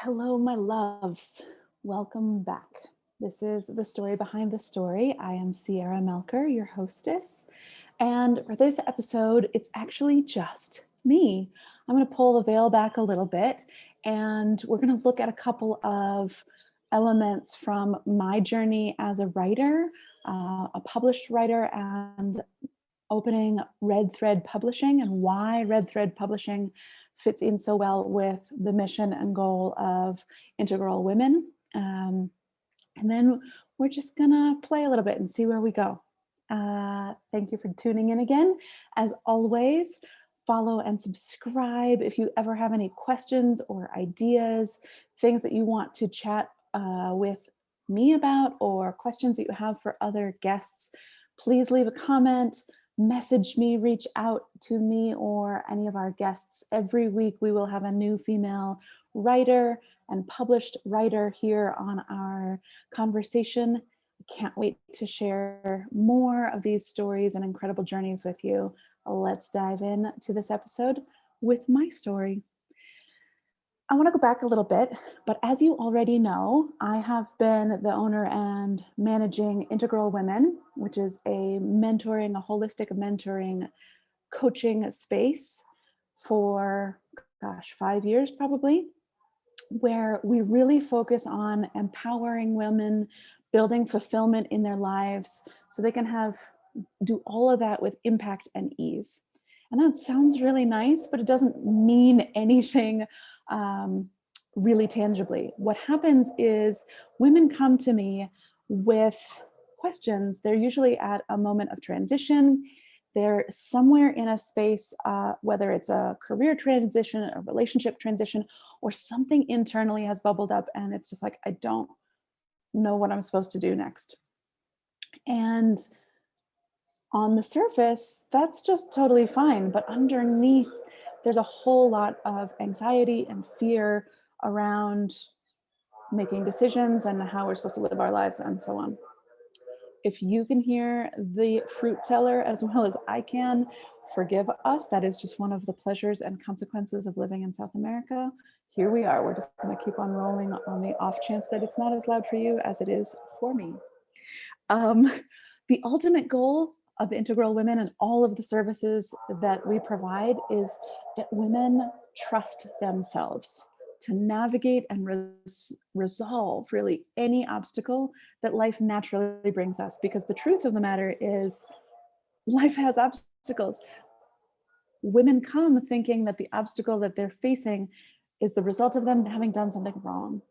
Hello, my loves. Welcome back. This is the story behind the story. I am Sierra Melcher, your hostess. And for this episode, it's actually just me. I'm going to pull the veil back a little bit and we're going to look at a couple of elements from my journey as a writer, a published writer, and opening Red Thread Publishing and why Red Thread Publishing fits in so well with the mission and goal of Integral Women. And then we're just gonna play a little bit and see where we go. Thank you for tuning in again. As always, follow and subscribe if you ever have any questions or ideas, things that you want to chat with me about, or questions that you have for other guests. Please leave a comment, message me, reach out to me or any of our guests. Every week we will have a new female writer and published writer here on our conversation. Can't wait to share more of these stories and incredible journeys with you. Let's dive in to this episode with my story. I want to go back a little bit, but as you already know, I have been the owner and managing Integral Women, which is a holistic mentoring coaching space for, 5 years probably, where we really focus on empowering women, building fulfillment in their lives so they can do all of that with impact and ease. And that sounds really nice, but it doesn't mean anything really tangibly. What happens is women come to me with questions. They're usually at a moment of transition. They're somewhere in a space, whether it's a career transition, a relationship transition, or something internally has bubbled up and it's just like, I don't know what I'm supposed to do next. And on the surface, that's just totally fine. But underneath, there's a whole lot of anxiety and fear around making decisions and how we're supposed to live our lives and so on. If you can hear the fruit seller as well as I can, forgive us. That is just one of the pleasures and consequences of living in South America. Here we are. We're just going to keep on rolling on the off chance that it's not as loud for you as it is for me. Um, the ultimate goal of Integral Women and all of the services that we provide is that women trust themselves to navigate and resolve really any obstacle that life naturally brings us. Because the truth of the matter is, life has obstacles. Women come thinking that the obstacle that they're facing is the result of them having done something wrong.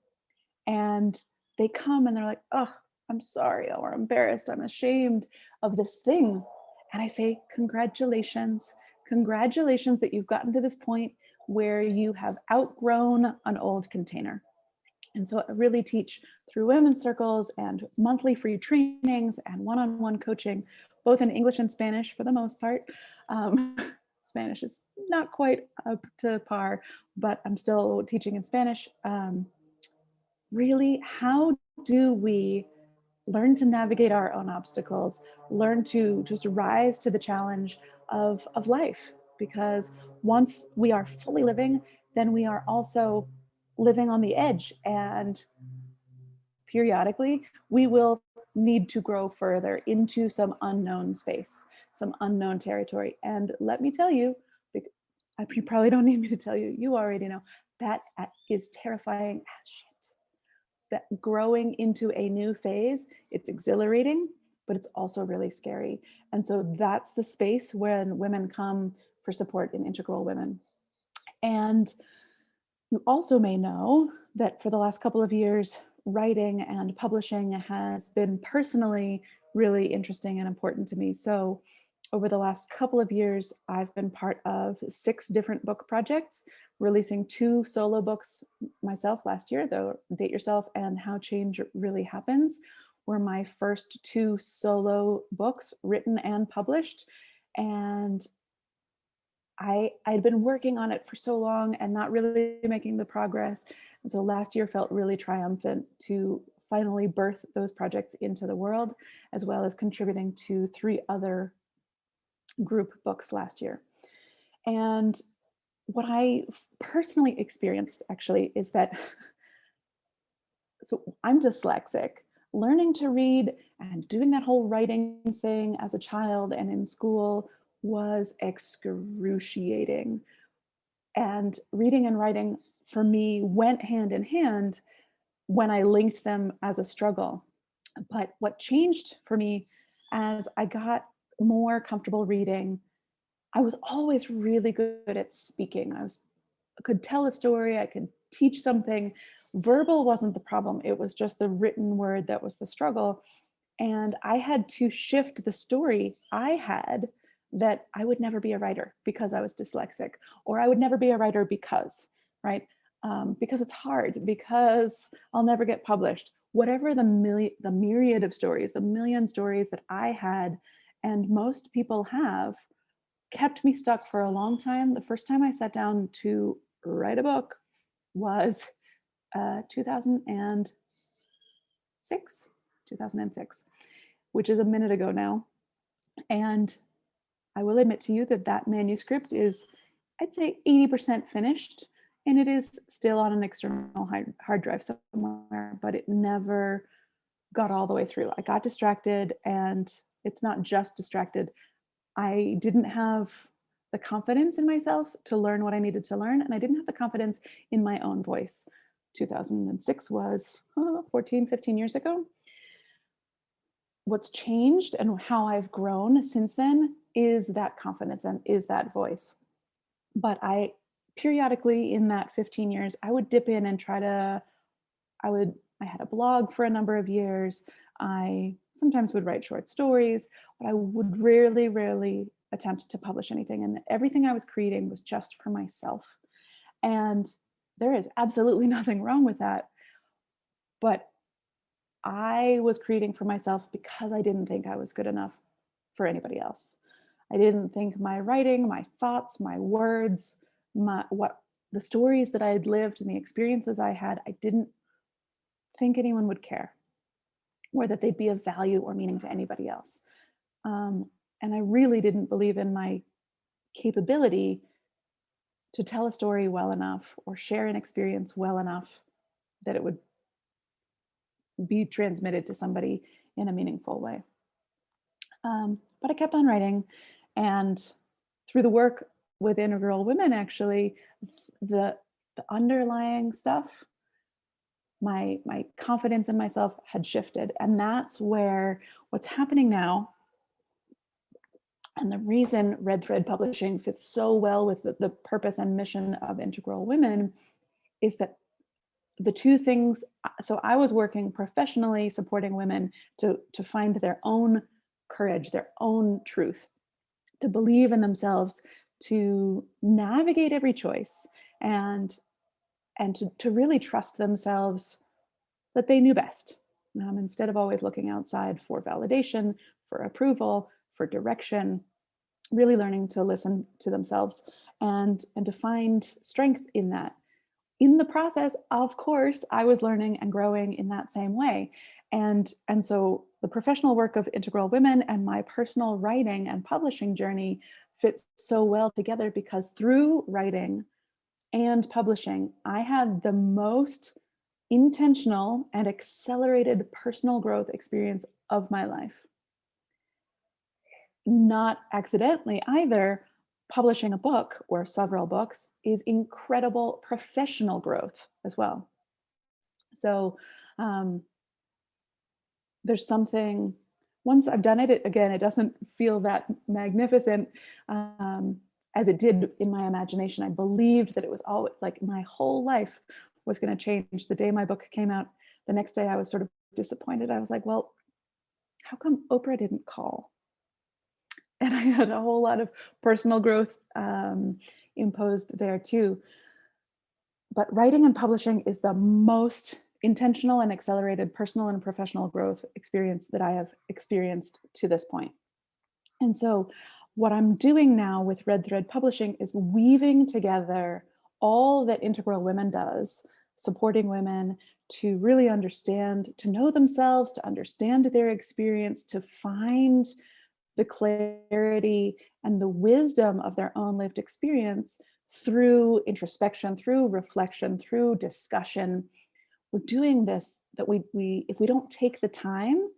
And they come and they're like, oh, I'm sorry, or embarrassed, I'm ashamed of this thing. And I say, congratulations. Congratulations that you've gotten to this point where you have outgrown an old container. And so I really teach through women's circles and monthly free trainings and one-on-one coaching, both in English and Spanish for the most part. Spanish is not quite up to par, but I'm still teaching in Spanish. Really, how do we learn to navigate our own obstacles, learn to just rise to the challenge of life? Because once we are fully living, then we are also living on the edge. And periodically, we will need to grow further into some unknown space, some unknown territory. And let me tell you, you probably don't need me to tell you, you already know, that is terrifying as shit. That growing into a new phase, it's exhilarating, but it's also really scary. And so that's the space when women come for support in Integral Women. And you also may know that for the last couple of years, writing and publishing has been personally really interesting and important to me. So over the last couple of years, I've been part of 6 different book projects, releasing 2 solo books myself last year, though Date Yourself and How Change Really Happens were my first 2 solo books written and published. And I'd been working on it for so long and not really making the progress. And so last year felt really triumphant to finally birth those projects into the world, as well as contributing to 3 other group books last year. And what I personally experienced actually is that so I'm dyslexic. Learning to read and doing that whole writing thing as a child and in school was excruciating. And reading and writing for me went hand in hand when I linked them as a struggle. But what changed for me as I got more comfortable reading, I was always really good at speaking. I could tell a story, I could teach something. Verbal wasn't the problem. It was just the written word that was the struggle. And I had to shift the story I had that I would never be a writer because I was dyslexic, or I would never be a writer because, right? Because it's hard, because I'll never get published. Whatever the myriad of stories, the million stories that I had, and most people have, kept me stuck for a long time. The first time I sat down to write a book was 2006, 2006, which is a minute ago now. And I will admit to you that that manuscript is, I'd say, 80% finished, and it is still on an external hard drive somewhere, but it never got all the way through. I got distracted, and it's not just distracted. I didn't have the confidence in myself to learn what I needed to learn, and I didn't have the confidence in my own voice. 2006 was 14, 15 years ago. What's changed and how I've grown since then is that confidence and is that voice. But I periodically in that 15 years, I would dip in and try to, I had a blog for a number of years. I sometimes would write short stories, but I would rarely attempt to publish anything. And everything I was creating was just for myself. And there is absolutely nothing wrong with that. But I was creating for myself because I didn't think I was good enough for anybody else. I didn't think my writing, my thoughts, my words, what the stories that I had lived and the experiences I had, I didn't think anyone would care or that they'd be of value or meaning to anybody else. And I really didn't believe in my capability to tell a story well enough or share an experience well enough that it would be transmitted to somebody in a meaningful way. But I kept on writing, and through the work with Integral Women, actually, the underlying stuff, my confidence in myself had shifted, and that's where what's happening now, and the reason Red Thread Publishing fits so well with the purpose and mission of Integral Women is that the two things. So I was working professionally supporting women to find their own courage, their own truth, to believe in themselves, to navigate every choice, and to really trust themselves that they knew best, instead of always looking outside for validation, for approval, for direction. Really learning to listen to themselves and to find strength in that. In the process, of course, I was learning and growing in that same way. And so the professional work of Integral Women and my personal writing and publishing journey fit so well together, because through writing and publishing, I had the most intentional and accelerated personal growth experience of my life. Not accidentally either. Publishing a book or several books is incredible professional growth as well. So there's something, once I've done it, again, it doesn't feel that magnificent as it did in my imagination. I believed that it was all, like, my whole life was going to change. The day my book came out, the next day I was sort of disappointed. I was like, well, how come Oprah didn't call? And I had a whole lot of personal growth imposed there too. But writing and publishing is the most intentional and accelerated personal and professional growth experience that I have experienced to this point. And so what I'm doing now with Red Thread Publishing is weaving together all that Integral Women does, supporting women to really understand, to know themselves, to understand their experience, to find the clarity and the wisdom of their own lived experience through introspection, through reflection, through discussion, we're doing this, that we if we don't take the time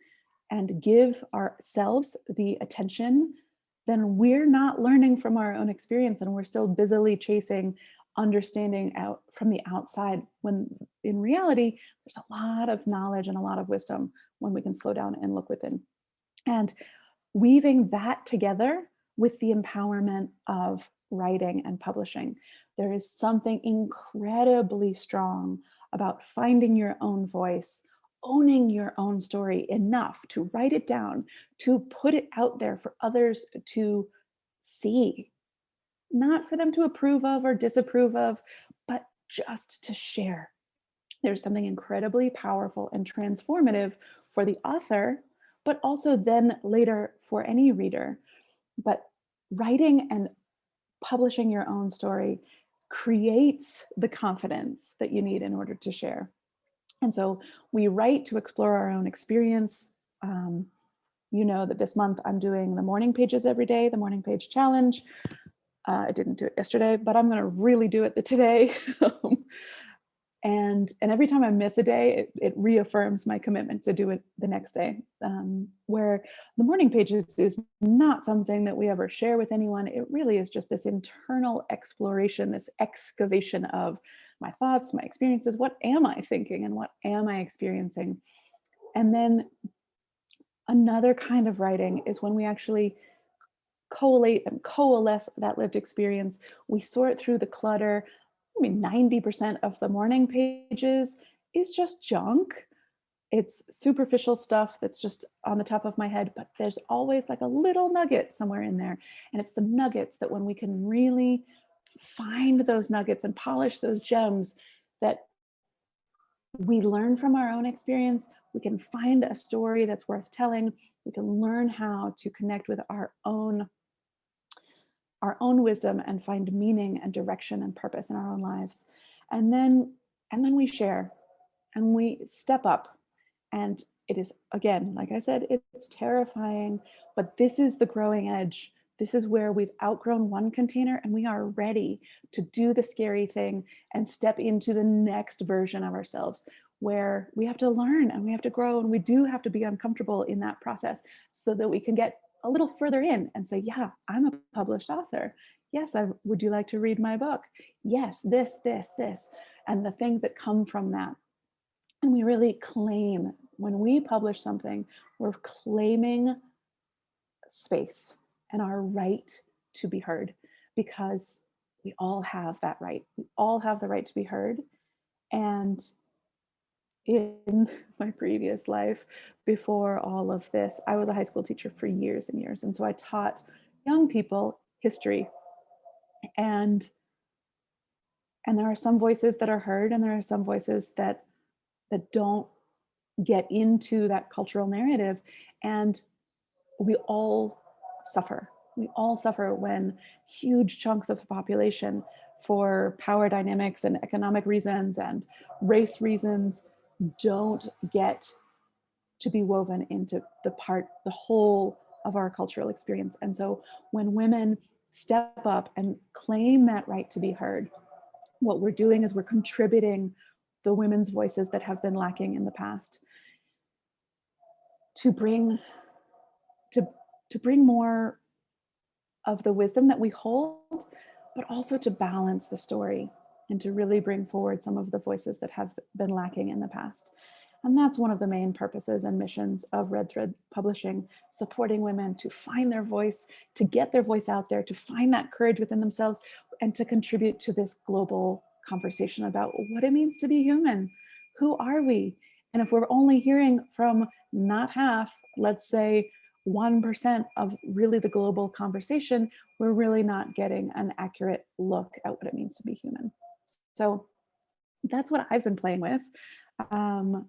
and give ourselves the attention, then we're not learning from our own experience, and we're still busily chasing understanding out from the outside, when in reality there's a lot of knowledge and a lot of wisdom when we can slow down and look within. And weaving that together with the empowerment of writing and publishing, there is something incredibly strong about finding your own voice, owning your own story enough to write it down, to put it out there for others to see, not for them to approve of or disapprove of, but just to share. There's something incredibly powerful and transformative for the author, but also then later for any reader. But writing and publishing your own story creates the confidence that you need in order to share. And so we write to explore our own experience. Um, you know that this month I'm doing the morning pages every day, the morning page challenge. I didn't do it yesterday, but I'm going to really do it today. And every time I miss a day, it reaffirms my commitment to do it the next day. Where the morning pages is not something that we ever share with anyone. It really is just this internal exploration, this excavation of my thoughts, my experiences. What am I thinking and what am I experiencing? And then another kind of writing is when we actually collate and coalesce that lived experience. We sort through the clutter. I mean, 90% of the morning pages is just junk. It's superficial stuff that's just on the top of my head, but there's always like a little nugget somewhere in there. And it's the nuggets that, when we can really find those nuggets and polish those gems, that we learn from our own experience, we can find a story that's worth telling. We can learn how to connect with our own wisdom and find meaning and direction and purpose in our own lives. And then we share and we step up. And it is, again, like I said, it's terrifying, but this is the growing edge. This is where we've outgrown one container and we are ready to do the scary thing and step into the next version of ourselves, where we have to learn and we have to grow, and we do have to be uncomfortable in that process so that we can get a little further in and say, yeah, I'm a published author. Yes, would you like to read my book? Yes, this, and the things that come from that. And we really claim, when we publish something, we're claiming space and our right to be heard, because we all have that right. We all have the right to be heard. And in my previous life, before all of this, I was a high school teacher for years and years. And so I taught young people history. And there are some voices that are heard, and there are some voices that don't get into that cultural narrative. And we all suffer. We all suffer when huge chunks of the population, for power dynamics and economic reasons and race reasons, don't get to be woven into the whole of our cultural experience. And so when women step up and claim that right to be heard, what we're doing is we're contributing the women's voices that have been lacking in the past, to bring to bring more of the wisdom that we hold, but also to balance the story and to really bring forward some of the voices that have been lacking in the past. And that's one of the main purposes and missions of Red Thread Publishing, supporting women to find their voice, to get their voice out there, to find that courage within themselves, and to contribute to this global conversation about what it means to be human. Who are we? And if we're only hearing from not half, let's say 1% of really the global conversation, we're really not getting an accurate look at what it means to be human. So that's what I've been playing with. I'm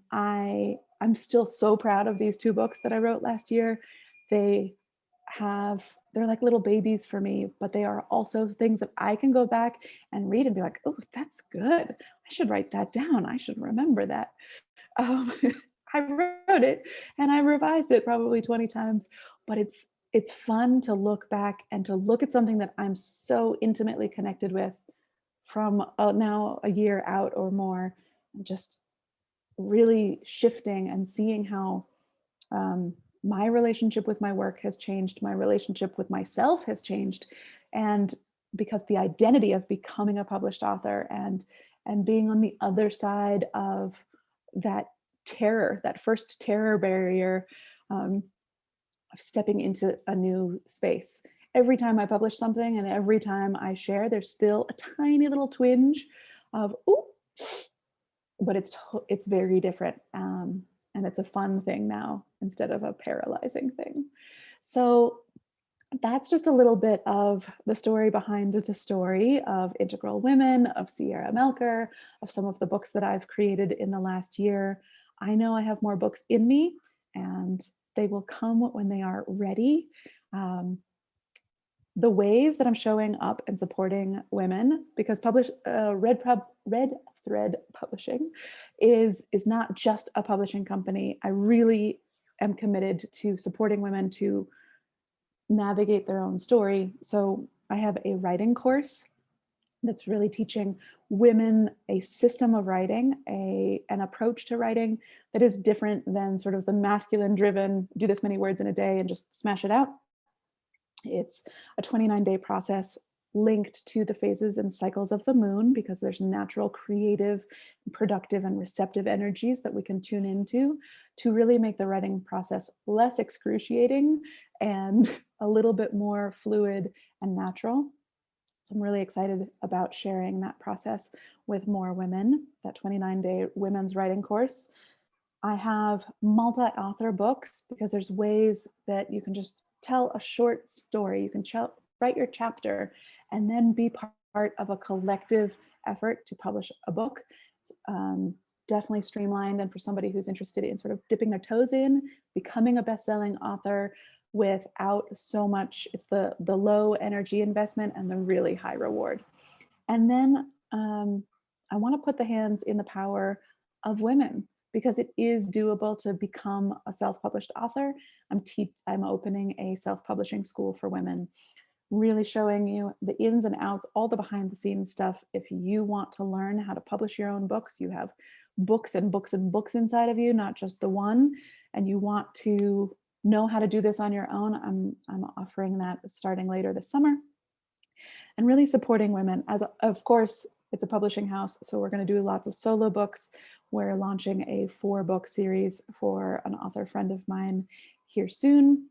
still so proud of these two books that I wrote last year. They're like little babies for me, but they are also things that I can go back and read and be like, oh, that's good. I should write that down. I should remember that. Um, I wrote it and I revised it probably 20 times, but it's fun to look back and to look at something that I'm so intimately connected with from now a year out or more, and just really shifting and seeing how my relationship with my work has changed, my relationship with myself has changed. And because the identity of becoming a published author and being on the other side of that terror, that first terror barrier, of stepping into a new space. Every time I publish something and every time I share, there's still a tiny little twinge of, ooh, but it's very different. And it's a fun thing now instead of a paralyzing thing. So that's just a little bit of the story behind the story of Integral Women, of Sierra Melcher, of some of the books that I've created in the last year. I know I have more books in me, and they will come when they are ready. The ways that I'm showing up and supporting women, because Red Thread Publishing is not just a publishing company. I really am committed to supporting women to navigate their own story. So I have a writing course that's really teaching women a system of writing, an approach to writing that is different than sort of the masculine driven, do this many words in a day and just smash it out. It's a 29-day process linked to the phases and cycles of the moon, because there's natural, creative, productive, and receptive energies that we can tune into to really make the writing process less excruciating and a little bit more fluid and natural. So I'm really excited about sharing that process with more women, that 29-day women's writing course. I have multi-author books, because there's ways that you can just tell a short story. You can write your chapter and then be part of a collective effort to publish a book. It's definitely streamlined. And for somebody who's interested in sort of dipping their toes in, becoming a best-selling author without so much, it's the low energy investment and the really high reward. And then I want to put the hands in the power of women, because it is doable to become a self-published author. I'm opening a self-publishing school for women, really showing you the ins and outs, all the behind the scenes stuff. If you want to learn how to publish your own books, you have books and books and books inside of you, not just the one, and you want to know how to do this on your own, I'm offering that starting later this summer. And really supporting women, as of course, it's a publishing house, so we're going to do lots of solo books. We're launching a 4-book series for an author friend of mine here soon.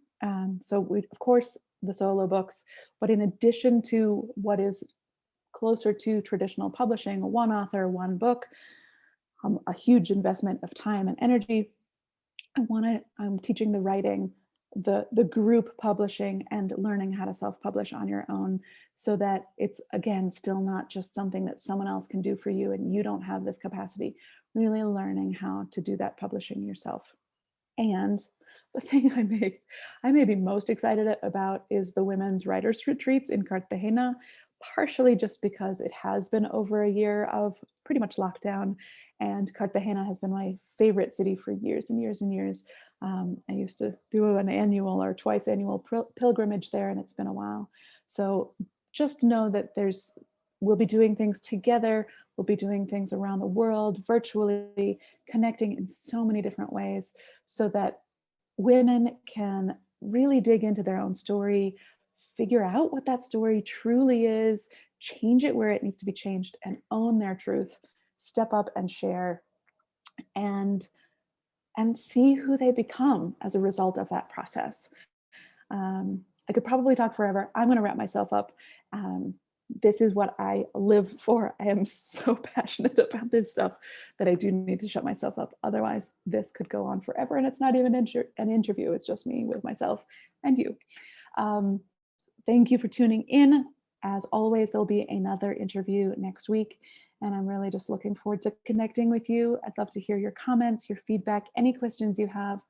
So we, of course, the solo books, but in addition to what is closer to traditional publishing, one author, one book, a huge investment of time and energy, I'm teaching the writing, the group publishing, and learning how to self-publish on your own, so that it's, again, still not just something that someone else can do for you and you don't have this capacity. Really learning how to do that publishing yourself. And the thing I may be most excited about is the women's writers retreats in Cartagena, partially just because it has been over a year of pretty much lockdown, and Cartagena has been my favorite city for years and years and years. I used to do an annual or twice annual pilgrimage there, and it's been a while. So just know that we'll be doing things together. We'll be doing things around the world, virtually, connecting in so many different ways, so that women can really dig into their own story, figure out what that story truly is, change it where it needs to be changed, and own their truth, step up and share, and see who they become as a result of that process. I could probably talk forever. I'm going to wrap myself up. This is what I live for. I am so passionate about this stuff that I do need to shut myself up. Otherwise, this could go on forever, and it's not even an interview. It's just me with myself and you. Thank you for tuning in. As always, there'll be another interview next week, and I'm really just looking forward to connecting with you. I'd love to hear your comments, your feedback, any questions you have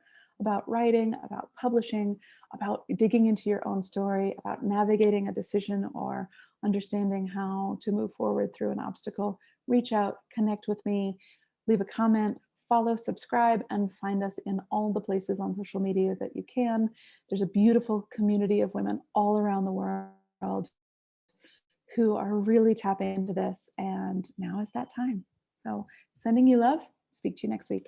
about writing, about publishing, about digging into your own story, about navigating a decision, or understanding how to move forward through an obstacle. Reach out, connect with me, leave a comment, follow, subscribe, and find us in all the places on social media that you can. There's a beautiful community of women all around the world who are really tapping into this, and now is that time. So sending you love. Speak to you next week.